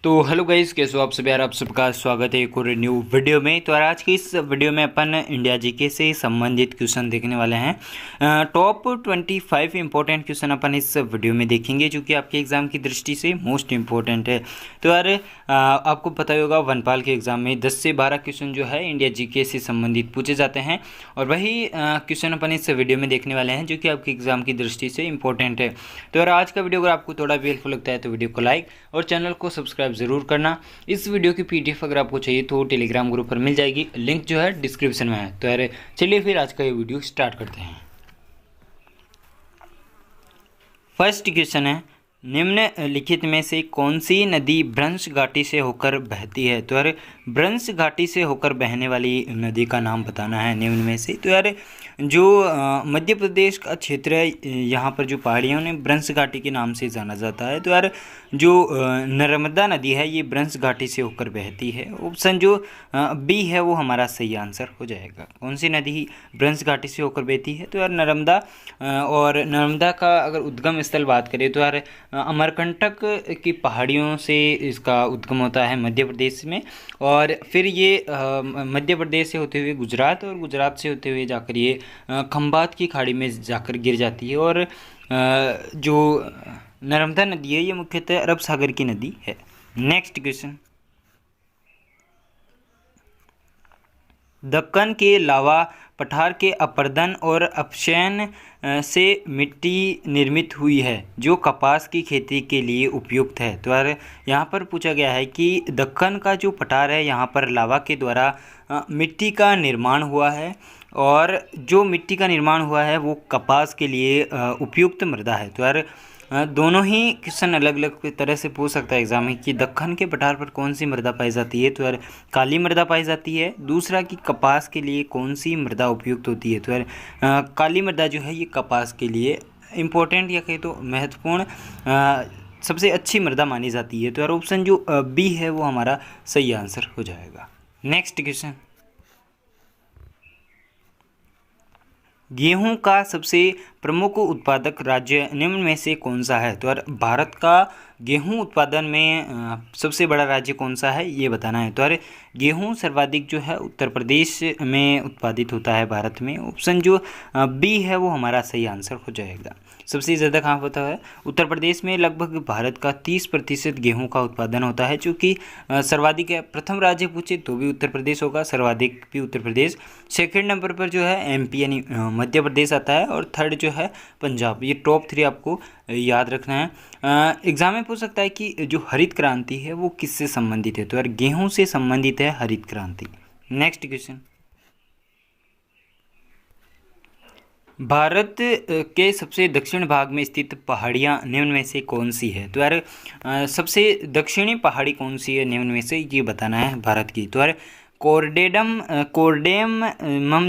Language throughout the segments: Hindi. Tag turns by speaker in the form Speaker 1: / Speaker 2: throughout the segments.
Speaker 1: तो हेलो गाइस, कैसे हो आप सभी यार। आप सबका स्वागत है एक और न्यू वीडियो में। तो यार आज की इस वीडियो में अपन इंडिया जीके से संबंधित क्वेश्चन देखने वाले हैं। टॉप 25 इंपॉर्टेंट क्वेश्चन अपन इस वीडियो में देखेंगे जो कि आपके एग्ज़ाम की दृष्टि से मोस्ट इंपॉर्टेंट है। तो यार आपको पता ही होगा वनपाल के एग्ज़ाम में 10 से 12 क्वेश्चन जो है इंडिया जीके से संबंधित पूछे जाते हैं और वही क्वेश्चन अपन इस वीडियो में देखने वाले हैं जो कि आपके एग्ज़ाम की दृष्टि से इंपॉर्टेंट है। तो यार आज का वीडियो अगर आपको थोड़ा भी हेल्पफुल लगता है तो वीडियो को लाइक और चैनल को सब्सक्राइब ज़रूर करना। इस वीडियो की पीडीएफ अगर आपको चाहिए तो टेलीग्राम ग्रुप पर मिल जाएगी, लिंक जो है डिस्क्रिप्शन में है। तो यार चलिए फिर आज का ये वीडियो स्टार्ट करते हैं। फर्स्ट क्वेश्चन है, निम्नलिखित में से कौन सी नदी भ्रंश घाटी से होकर बहती है। तो यार भ्रंश घाटी से होकर बहने वाली नदी का नाम बताना है निम्न में से। तो यार जो मध्य प्रदेश का क्षेत्र है यहाँ पर जो पहाड़ियों ने भ्रंश घाटी के नाम से जाना जाता है। तो यार जो नर्मदा नदी है ये भ्रंश घाटी से होकर बहती है। ऑप्शन जो बी है वो हमारा सही आंसर हो जाएगा। कौन सी नदी भ्रंश घाटी से होकर बहती है? तो यार नर्मदा। और नर्मदा का अगर उद्गम स्थल बात करें तो यार अमरकंटक की पहाड़ियों से इसका उद्गम होता है मध्य प्रदेश में, और फिर ये मध्य प्रदेश से होते हुए गुजरात और गुजरात से होते हुए जाकर ये खंबात की खाड़ी में जाकर गिर जाती है। और जो नर्मदा नदी है ये मुख्यतः अरब सागर की नदी है। नेक्स्ट क्वेश्चन, दक्कन के लावा पठार के अपरदन और अपक्षयन से मिट्टी निर्मित हुई है जो कपास की खेती के लिए उपयुक्त है। तो यार यहाँ पर पूछा गया है कि दक्कन का जो पठार है यहाँ पर लावा के द्वारा मिट्टी का निर्माण हुआ है और जो मिट्टी का निर्माण हुआ है वो कपास के लिए उपयुक्त मृदा है। तो यार दोनों ही क्वेश्चन अलग अलग तरह से पूछ सकता है एग्जाम में कि दक्कन के पठार पर कौन सी मृदा पाई जाती है। तो यार काली मृदा पाई जाती है। दूसरा कि कपास के लिए कौन सी मृदा उपयुक्त होती है। तो यार काली मृदा जो है ये कपास के लिए इम्पोर्टेंट या कहीं तो महत्वपूर्ण सबसे अच्छी मृदा मानी जाती है। तो यार ऑप्शन जो बी है वो हमारा सही आंसर हो जाएगा। नेक्स्ट क्वेश्चन, गेहूं का सबसे प्रमुख उत्पादक राज्य निम्न में से कौन सा है। तो यार भारत का गेहूं उत्पादन में सबसे बड़ा राज्य कौन सा है ये बताना है। तो यार गेहूं सर्वाधिक जो है उत्तर प्रदेश में उत्पादित होता है भारत में। ऑप्शन जो बी है वो हमारा सही आंसर हो जाएगा। सबसे ज़्यादा कहाँ होता है? उत्तर प्रदेश में लगभग भारत का 30% गेहूं का उत्पादन होता है जो कि सर्वाधिक है। प्रथम राज्य पूछे तो भी उत्तर प्रदेश होगा, सर्वाधिक भी उत्तर प्रदेश। सेकंड नंबर पर जो है एमपी यानी मध्य प्रदेश आता है और थर्ड जो है पंजाब। ये टॉप 3 आपको याद रखना है। एग्जाम में पूछ सकता है कि जो हरित क्रांति है वो किससे संबंधित है। तो यार गेहूं से संबंधित है हरित क्रांति। नेक्स्ट क्वेश्चन, भारत के सबसे दक्षिण भाग में स्थित पहाड़ियाँ निम्न में से कौन सी है। तो यार सबसे दक्षिणी पहाड़ी कौन सी है निम्न में से ये बताना है भारत की। तो यार कोर्डेमम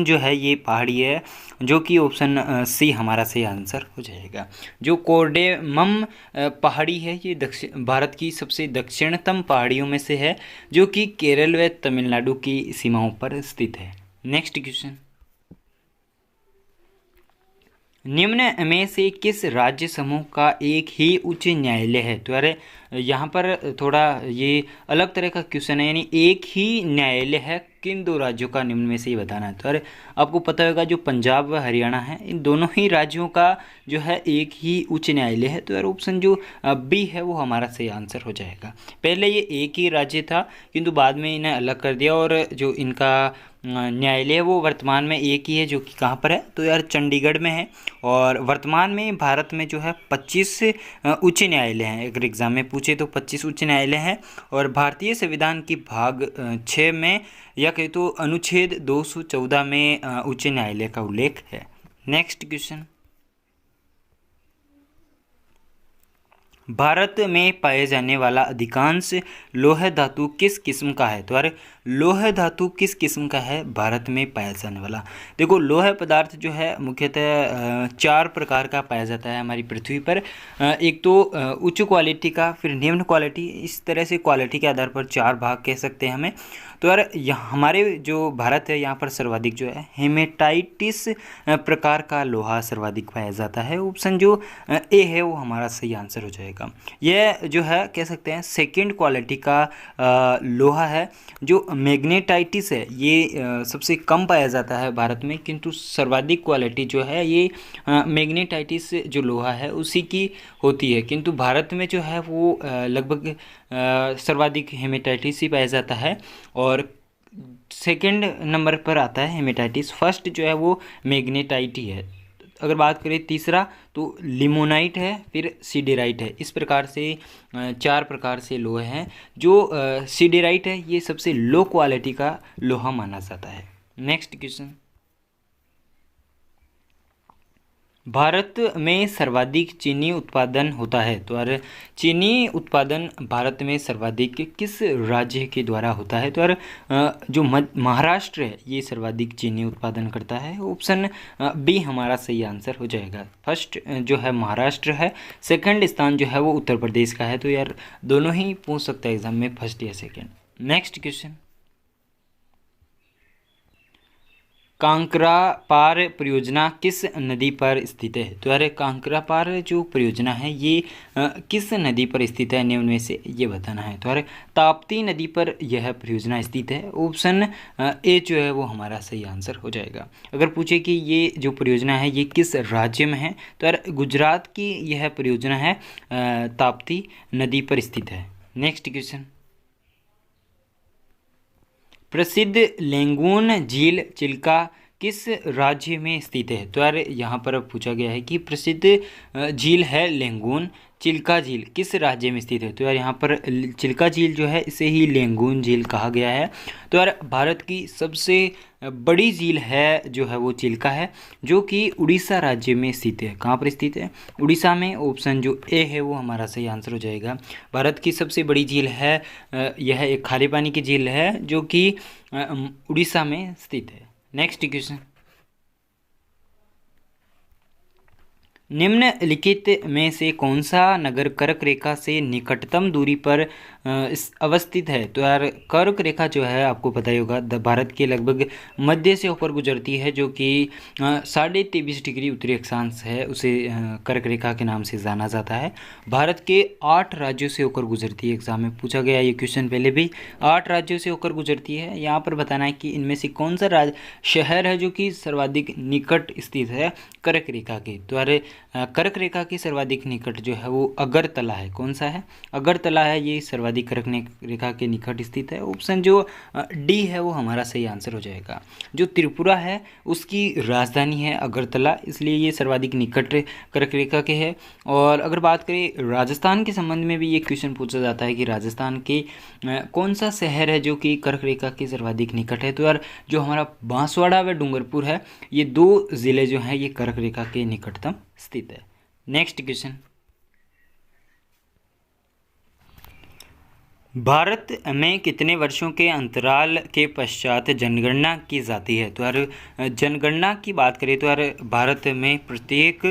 Speaker 1: जो है ये पहाड़ी है जो कि ऑप्शन सी हमारा सही आंसर हो जाएगा। जो कोर्डेमम पहाड़ी है ये भारत की सबसे दक्षिणतम पहाड़ियों में से है जो कि केरल व तमिलनाडु की सीमाओं पर स्थित है। नेक्स्ट क्वेश्चन, निम्न में से किस राज्य समूह का एक ही उच्च न्यायालय है। तो यार यहाँ पर थोड़ा ये अलग तरह का क्वेश्चन है, यानी एक ही न्यायालय है किन दो राज्यों का निम्न में से ही बताना है। तो यार आपको पता होगा जो पंजाब व हरियाणा है इन दोनों ही राज्यों का जो है एक ही उच्च न्यायालय है। तो यार ऑप्शन जो बी है वो हमारा सही आंसर हो जाएगा। पहले ये एक ही राज्य था किंतु बाद में इन्हें अलग कर दिया और जो इनका न्यायालय है वो वर्तमान में एक ही है जो कि कहाँ पर है। तो यार चंडीगढ़ में है। और वर्तमान में भारत में जो है 25 उच्च न्यायालय हैं। अगर एग्जाम में पूछे तो 25 उच्च न्यायालय हैं और भारतीय संविधान की भाग 6 में या कहे तो अनुच्छेद 214 में उच्च न्यायालय का उल्लेख है। नेक्स्ट क्वेश्चन, भारत में पाए जाने वाला अधिकांश लोह धातु किस किस्म का है। तो यार लोह धातु किस किस्म का है भारत में पाया जाने वाला? देखो लोह पदार्थ जो है मुख्यतः 4 प्रकार का पाया जाता है हमारी पृथ्वी पर। एक तो उच्च क्वालिटी का, फिर निम्न क्वालिटी, इस तरह से क्वालिटी के आधार पर 4 भाग कह सकते हैं हमें। तो यार हमारे जो भारत है यहाँ पर सर्वाधिक जो है हेमेटाइटिस प्रकार का लोहा सर्वाधिक पाया जाता है। ऑप्शन जो ए है वो हमारा सही आंसर हो जाएगा। जाएगा। यह जो है कह सकते हैं सेकंड क्वालिटी का लोहा है। जो मैग्नेटाइटिस है ये सबसे कम पाया जाता है भारत में, किंतु सर्वाधिक क्वालिटी जो है ये मैग्नेटाइटिस जो लोहा है उसी की होती है, किंतु भारत में जो है वो लगभग सर्वाधिक हेमेटाइटिस ही पाया जाता है और सेकंड नंबर पर आता है हेमेटाइटिस, फर्स्ट जो है वो मैग्नेटाइट ही है। अगर बात करें तीसरा तो लिमोनाइट है, फिर सीडेराइट है। इस प्रकार से 4 प्रकार से लोहे हैं। जो सीडेराइट है ये सबसे लो क्वालिटी का लोहा माना जाता है। नेक्स्ट क्वेश्चन, भारत में सर्वाधिक चीनी उत्पादन होता है, तो यार चीनी उत्पादन भारत में सर्वाधिक किस राज्य के द्वारा होता है? तो यार जो महाराष्ट्र है ये सर्वाधिक चीनी उत्पादन करता है। ऑप्शन बी हमारा सही आंसर हो जाएगा। फर्स्ट जो है महाराष्ट्र है, सेकंड स्थान जो है वो उत्तर प्रदेश का है। तो यार दोनों ही पूछ सकता है एग्जाम में, फर्स्ट या सेकंड। नेक्स्ट क्वेश्चन, कांकरापार परियोजना किस नदी पर स्थित है? तो यार कांकरापार जो परियोजना है ये किस नदी पर स्थित है निम्न में से ये बताना है। तो यार ताप्ती नदी पर यह परियोजना स्थित है। ऑप्शन ए जो है वो हमारा सही आंसर हो जाएगा। अगर पूछे कि ये जो परियोजना है ये किस राज्य में है, तो यार गुजरात की यह परियोजना है, ताप्ती नदी पर स्थित है। नेक्स्ट क्वेश्चन, प्रसिद्ध लेंगून झील चिल्का किस राज्य में स्थित है? तो यार यहाँ पर पूछा गया है कि प्रसिद्ध झील है लेंगून, चिल्का झील किस राज्य में स्थित है? तो यार यहाँ पर चिल्का झील जो है इसे ही लेंगून झील कहा गया है। तो यार भारत की सबसे बड़ी झील है जो है वो चिल्का है, जो कि उड़ीसा राज्य में स्थित है। कहाँ पर स्थित है? उड़ीसा में। ऑप्शन जो ए है वो हमारा सही आंसर हो जाएगा। भारत की सबसे बड़ी झील है यह एक खारे पानी की झील है जो कि उड़ीसा में स्थित है। नेक्स्ट क्वेश्चन, निम्नलिखित में से कौन सा नगर कर्क रेखा से निकटतम दूरी पर अवस्थित है? तो यार कर्क रेखा जो है आपको पता ही होगा भारत के लगभग मध्य से होकर गुजरती है, जो कि 23.5 डिग्री उत्तरी अक्षांश है, उसे कर्क रेखा के नाम से जाना जाता है। भारत के 8 राज्यों से होकर गुजरती है। एग्जाम में पूछा गया ये क्वेश्चन पहले भी, 8 राज्यों से होकर गुजरती है। यहाँ पर बताना है कि इनमें से कौन सा शहर है जो कि सर्वाधिक निकट स्थित है कर्क रेखा के। तो यार कर्क रेखा के सर्वाधिक निकट जो है वो अगरतला है। कौन सा है? अगरतला है, ये सर्वाधिक कर्क रेखा के निकट स्थित है। ऑप्शन जो डी है वो हमारा सही आंसर हो जाएगा। जो त्रिपुरा है उसकी राजधानी है अगरतला, इसलिए ये सर्वाधिक निकट कर्क रेखा के है। और अगर बात करें राजस्थान के संबंध में भी ये क्वेश्चन पूछा जाता है कि राजस्थान के कौन सा शहर है जो कि कर्क रेखा के सर्वाधिक निकट है? तो यार जो हमारा बांसवाड़ा व डूंगरपुर है, ये 2 जिले जो हैं ये कर्क रेखा के निकटतम स्थित है। नेक्स्ट क्वेश्चन, भारत में कितने वर्षों के अंतराल के पश्चात जनगणना की जाती है? तो यार जनगणना की बात करें तो यार भारत में प्रत्येक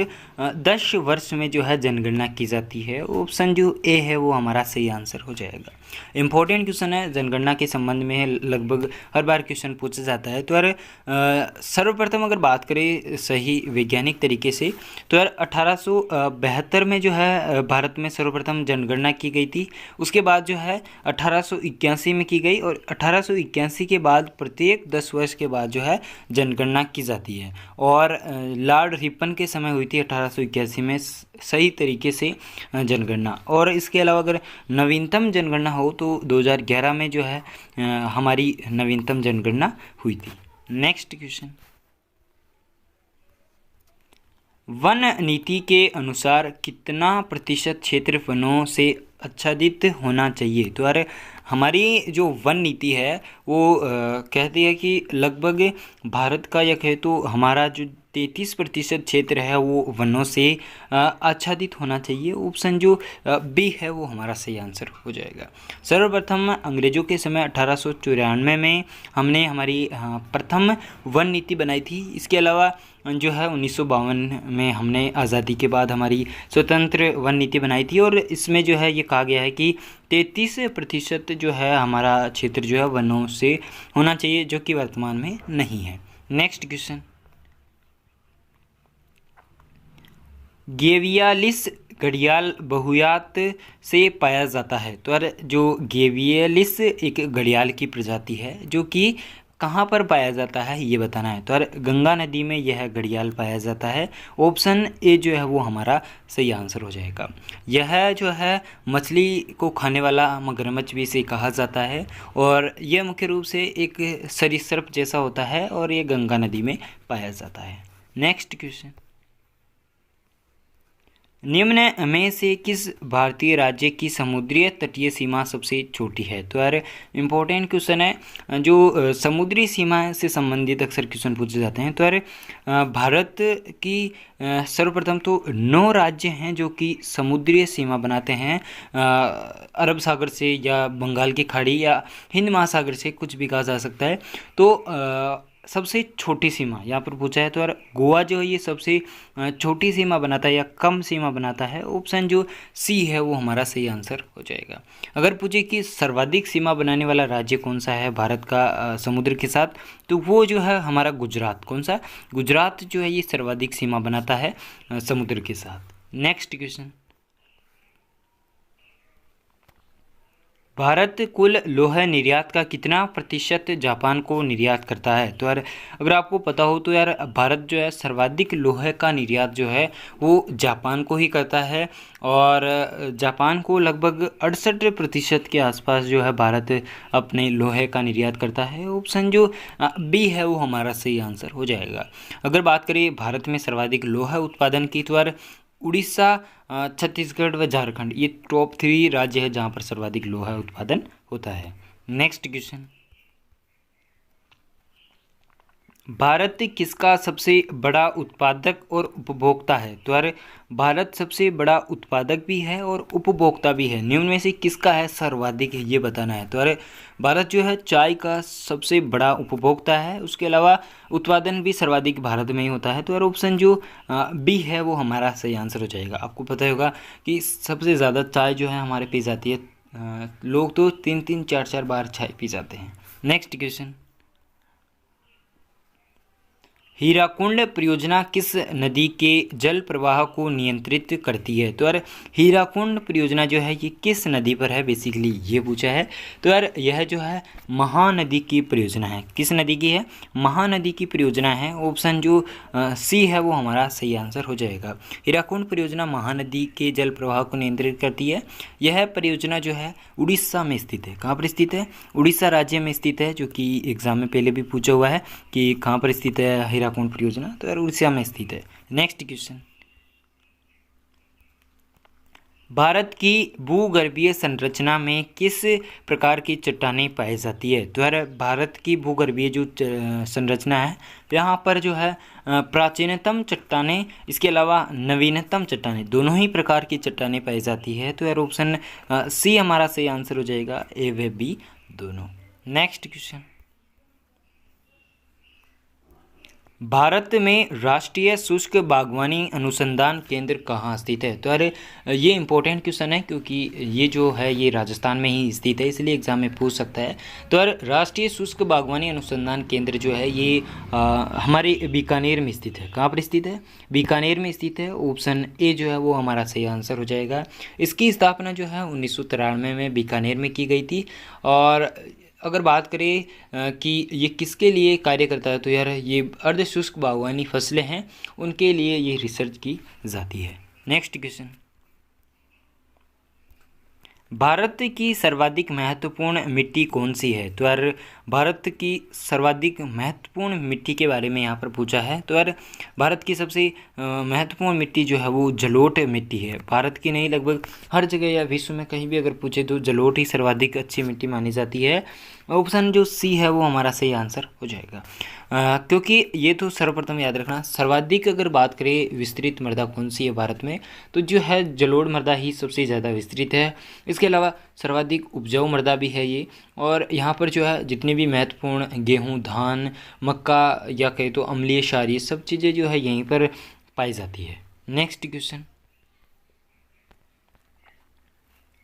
Speaker 1: 10 वर्ष में जो है जनगणना की जाती है। ऑप्शन जो ए है वो हमारा सही आंसर हो जाएगा। इंपॉर्टेंट क्वेश्चन है, जनगणना के संबंध में लगभग हर बार क्वेश्चन पूछा जाता है। तो यार सर्वप्रथम अगर बात करें सही वैज्ञानिक तरीके से, तो यार 1872 में जो है भारत में सर्वप्रथम जनगणना की गई थी। उसके बाद जो है 1881 में की गई, और 1881 के बाद प्रत्येक 10 वर्ष के बाद जो है जनगणना की जाती है। और लॉर्ड रिपन के समय हुई थी 1881 में सही तरीके से जनगणना। और इसके अलावा अगर नवीनतम जनगणना हो तो 2011 में जो है हमारी नवीनतम जनगणना हुई थी। नेक्स्ट क्वेश्चन, वन नीति के अनुसार कितना प्रतिशत क्षेत्र वनों से आच्छादित होना चाहिए? तो यार हमारी जो वन नीति है वो कहती है कि लगभग भारत का या कहे तो हमारा जो 33% क्षेत्र है वो वनों से आच्छादित होना चाहिए। ऑप्शन जो बी है वो हमारा सही आंसर हो जाएगा। सर्वप्रथम अंग्रेजों के समय 1894 में हमने हमारी प्रथम वन नीति बनाई थी। इसके अलावा जो है 1952 में हमने आज़ादी के बाद हमारी स्वतंत्र वन नीति बनाई थी, और इसमें जो है ये कहा गया है कि 33% जो है हमारा क्षेत्र जो है वनों से होना चाहिए, जो कि वर्तमान में नहीं है। नेक्स्ट क्वेश्चन, गेवियालिस घड़ियाल बहुयात से पाया जाता है? तो यार जो गेवियलिस एक घड़ियाल की प्रजाति है जो कि कहाँ पर पाया जाता है ये बताना है। तो यार गंगा नदी में यह घड़ियाल पाया जाता है। ऑप्शन ए जो है वो हमारा सही आंसर हो जाएगा। यह जो है मछली को खाने वाला मगरमच्छ भी इसे कहा जाता है और यह मुख्य रूप से एक सरीसृप जैसा होता है और ये गंगा नदी में पाया जाता है। नेक्स्ट क्वेश्चन, निम्न में से किस भारतीय राज्य की समुद्री तटीय सीमा सबसे छोटी है? तो यार इम्पोर्टेंट क्वेश्चन है, जो समुद्री सीमा से संबंधित अक्सर क्वेश्चन पूछे जाते हैं। तो यार भारत की सर्वप्रथम तो 9 राज्य हैं जो कि समुद्री सीमा बनाते हैं अरब सागर से या बंगाल की खाड़ी या हिंद महासागर से, कुछ भी कहा जा सकता है। तो सबसे छोटी सीमा यहाँ पर पूछा है। तो यार गोवा जो है ये सबसे छोटी सीमा बनाता है या कम सीमा बनाता है। ऑप्शन जो सी है वो हमारा सही आंसर हो जाएगा। अगर पूछे कि सर्वाधिक सीमा बनाने वाला राज्य कौन सा है भारत का समुद्र के साथ, तो वो जो है हमारा गुजरात। कौन सा? गुजरात जो है ये सर्वाधिक सीमा बनाता है समुद्र के साथ। नेक्स्ट क्वेश्चन, भारत कुल लोह निर्यात का कितना प्रतिशत जापान को निर्यात करता है? तो यार अगर आपको पता हो तो यार भारत जो है सर्वाधिक लोहे का निर्यात जो है वो जापान को ही करता है और जापान को लगभग 68% के आसपास जो है भारत अपने लोहे का निर्यात करता है। ऑप्शन जो बी है वो हमारा सही आंसर हो जाएगा। अगर बात करें भारत में सर्वाधिक लोहा उत्पादन की, तो यार उड़ीसा, छत्तीसगढ़ व झारखंड ये टॉप 3 राज्य है जहाँ पर सर्वाधिक लोहा उत्पादन होता है। नेक्स्ट क्वेश्चन, भारत किसका सबसे बड़ा उत्पादक और उपभोक्ता है? तो यार भारत सबसे बड़ा उत्पादक भी है और उपभोक्ता भी है। निम्न में से किसका है सर्वाधिक ये बताना है। तो यार भारत जो है चाय का सबसे बड़ा उपभोक्ता है, उसके अलावा उत्पादन भी सर्वाधिक भारत में ही होता है। तो यार ऑप्शन जो बी है वो हमारा सही आंसर हो जाएगा। आपको पता होगा कि सबसे ज़्यादा चाय जो है हमारे पी जाती है, लोग तो 3-3 4-4 बार चाय पी जाते हैं। नेक्स्ट क्वेश्चन, हीराकुंड परियोजना किस नदी के जल प्रवाह को नियंत्रित करती है? तो यार हीराकुंड परियोजना जो है ये किस नदी पर है बेसिकली ये पूछा है। तो यार यह जो है महानदी की परियोजना है। किस नदी की है? महानदी की परियोजना है। ऑप्शन जो सी है वो हमारा सही आंसर हो जाएगा। हीराकुंड परियोजना महानदी के जल प्रवाह को नियंत्रित करती है। यह परियोजना जो है उड़ीसा में स्थित है। कहाँ पर स्थित है? उड़ीसा राज्य में स्थित है, जो कि एग्जाम में पहले भी पूछा हुआ है कि कहाँ पर स्थित है हीराकुंड परियोजना। तो यार उड़ीसा में स्थित है। नेक्स्ट क्वेश्चन, भारत की भूगर्भीय संरचना में किस प्रकार की चट्टानें पाई जाती है? तो यार भारत की भूगर्भीय जो संरचना है यहाँ पर जो है प्राचीनतम चट्टानें, इसके अलावा नवीनतम चट्टानें, दोनों ही प्रकार की चट्टानें पाई जाती है। तो यार ऑप्शन सी हमारा सही आंसर हो जाएगा, ए व बी दोनों। नेक्स्ट क्वेश्चन, भारत में राष्ट्रीय शुष्क बागवानी अनुसंधान केंद्र कहाँ स्थित है? तो यार ये इंपॉर्टेंट क्वेश्चन है क्योंकि ये जो है ये राजस्थान में ही स्थित है, इसलिए एग्जाम में पूछ सकता है। तो यार राष्ट्रीय शुष्क बागवानी अनुसंधान केंद्र जो है ये हमारे बीकानेर में स्थित है। कहाँ पर स्थित है? बीकानेर में स्थित है। ऑप्शन ए जो है वो हमारा सही आंसर हो जाएगा। इसकी स्थापना जो है 1993 में बीकानेर में की गई थी। और अगर बात करें कि ये किसके लिए कार्य करता है, तो यार ये अर्धशुष्क बागवानी फसलें हैं उनके लिए ये रिसर्च की जाती है। नेक्स्ट क्वेश्चन, भारत की सर्वाधिक महत्वपूर्ण मिट्टी कौन सी है? तो यार भारत की सर्वाधिक महत्वपूर्ण मिट्टी के बारे में यहाँ पर पूछा है। तो यार भारत की सबसे महत्वपूर्ण मिट्टी जो है वो जलोढ़ मिट्टी है। भारत की नहीं, लगभग हर जगह या विश्व में कहीं भी अगर पूछे तो जलोढ़ ही सर्वाधिक अच्छी मिट्टी मानी जाती है। ऑप्शन जो सी है वो हमारा सही आंसर हो जाएगा। क्योंकि ये तो सर्वप्रथम याद रखना, सर्वाधिक अगर बात करें विस्तृत मृदा कौन सी है भारत में, तो जो है जलोढ़ मृदा ही सबसे ज़्यादा विस्तृत है। इसके अलावा सर्वाधिक उपजाऊ मृदा भी है ये। और यहाँ पर जो है जितने भी महत्वपूर्ण गेहूँ, धान, मक्का या कहे तो अम्लीय क्षार, ये सब चीज़ें जो है यहीं पर पाई जाती है। नेक्स्ट क्वेश्चन,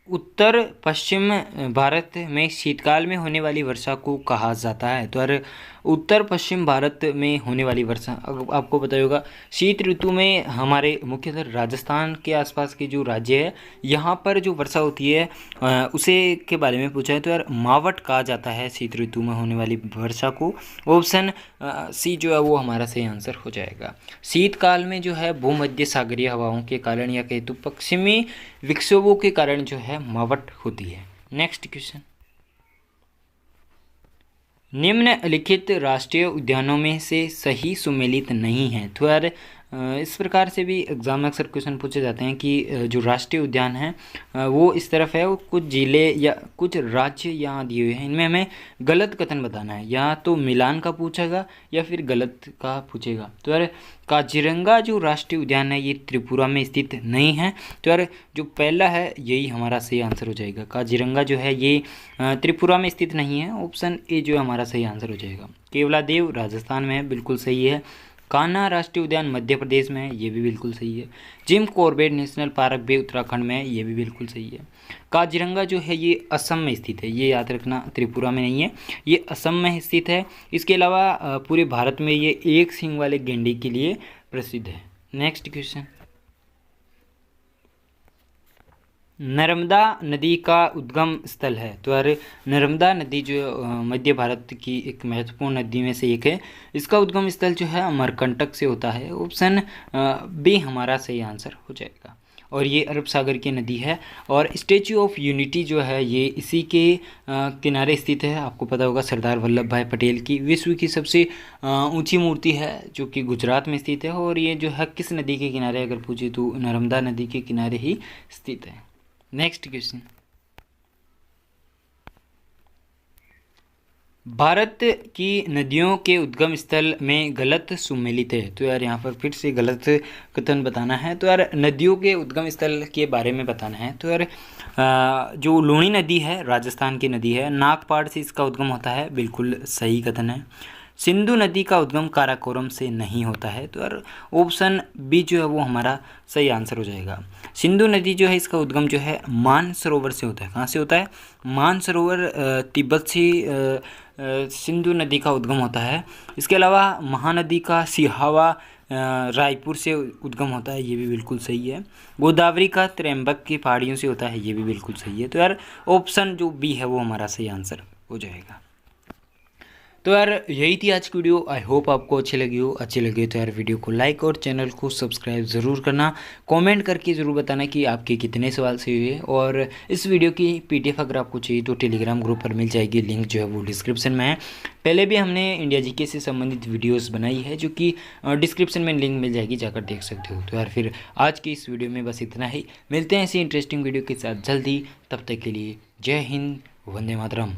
Speaker 1: उत्तर पश्चिम भारत में शीतकाल में होने वाली वर्षा को कहा जाता है? तो यार उत्तर पश्चिम भारत में होने वाली वर्षा। आपको पता होगा शीत ऋतु में हमारे मुख्यतः राजस्थान के आसपास के जो राज्य है यहाँ पर जो वर्षा होती है उसे के बारे में पूछा है। तो यार मावट कहा जाता है शीत ऋतु में होने वाली वर्षा को। ऑप्शन सी जो है वो हमारा सही आंसर हो जाएगा। शीतकाल में जो है भूमध्य सागरीय हवाओं के कारण या कहे तो पश्चिमी विक्षोभों के कारण जो है मावट होती है। नेक्स्ट क्वेश्चन, निम्नलिखित राष्ट्रीय उद्यानों में से सही सुमेलित नहीं है। तो यार इस प्रकार से भी एग्जाम में अक्सर क्वेश्चन पूछे जाते हैं कि जो राष्ट्रीय उद्यान है वो इस तरफ है, वो कुछ जिले या कुछ राज्य यहाँ दिए हुए हैं, इनमें हमें गलत कथन बताना है। या तो मिलान का पूछेगा या फिर गलत का पूछेगा। तो यार काजीरंगा जो राष्ट्रीय उद्यान है ये त्रिपुरा में स्थित नहीं है। तो यार जो पहला है यही हमारा सही आंसर हो जाएगा। काजीरंगा जो है ये त्रिपुरा में स्थित नहीं है। ऑप्शन ए जो है हमारा सही आंसर हो जाएगा। केवलादेव राजस्थान में है, बिल्कुल सही है। कान्हा राष्ट्रीय उद्यान मध्य प्रदेश में है, ये भी बिल्कुल सही है। जिम कॉर्बेट नेशनल पार्क भी उत्तराखंड में है, ये भी बिल्कुल सही है। काजीरंगा जो है ये असम में स्थित है, ये याद रखना, त्रिपुरा में नहीं है, ये असम में स्थित है। इसके अलावा पूरे भारत में ये एक सींग वाले गेंडे के लिए प्रसिद्ध है। नेक्स्ट क्वेश्चन, नर्मदा नदी का उद्गम स्थल है। तो यार नर्मदा नदी जो मध्य भारत की एक महत्वपूर्ण नदी में से एक है, इसका उद्गम स्थल जो है अमरकंटक से होता है। ऑप्शन बी हमारा सही आंसर हो जाएगा। और ये अरब सागर की नदी है। और स्टैच्यू ऑफ यूनिटी जो है ये इसी के किनारे स्थित है। आपको पता होगा सरदार वल्लभ भाई पटेल की विश्व की सबसे ऊंची मूर्ति है जो कि गुजरात में स्थित है। और ये जो है किस नदी के किनारे अगर पूछे तो नर्मदा नदी के किनारे ही स्थित है। नेक्स्ट क्वेश्चन, भारत की नदियों के उद्गम स्थल में गलत सुमेलित है। तो यार यहाँ पर फिर से गलत कथन बताना है। तो यार नदियों के उद्गम स्थल के बारे में बताना है। तो यार जो लूणी नदी है राजस्थान की नदी है, नागपाड़ से इसका उद्गम होता है, बिल्कुल सही कथन है। सिंधु नदी का उद्गम काराकोरम से नहीं होता है। तो यार ऑप्शन बी जो है वो हमारा सही आंसर हो जाएगा। सिंधु नदी जो है इसका उद्गम जो है मानसरोवर से होता है। कहाँ से होता है? मानसरोवर तिब्बत से सिंधु नदी का उद्गम होता है। इसके अलावा महानदी का सिहावा रायपुर से उद्गम होता है, ये भी बिल्कुल सही है। गोदावरी का त्र्यंबक की पहाड़ियों से होता है, ये भी बिल्कुल सही है। तो यार ऑप्शन जो बी है वो हमारा सही आंसर हो जाएगा। तो यार यही थी आज की वीडियो। आई होप आपको अच्छी लगी हो। अच्छी लगी तो यार वीडियो को लाइक और चैनल को सब्सक्राइब ज़रूर करना। कमेंट करके ज़रूर बताना कि आपके कितने सवाल सही हुए। और इस वीडियो की पीडीएफ अगर आपको चाहिए तो टेलीग्राम ग्रुप पर मिल जाएगी, लिंक जो है वो डिस्क्रिप्शन में है। पहले भी हमने इंडिया जीके से संबंधित वीडियोज़ बनाई है जो कि डिस्क्रिप्शन में लिंक मिल जाएगी, जाकर देख सकते हो। तो यार फिर आज की इस वीडियो में बस इतना ही। मिलते हैं ऐसी इंटरेस्टिंग वीडियो के साथ जल्दी। तब तक के लिए जय हिंद, वंदे मातरम।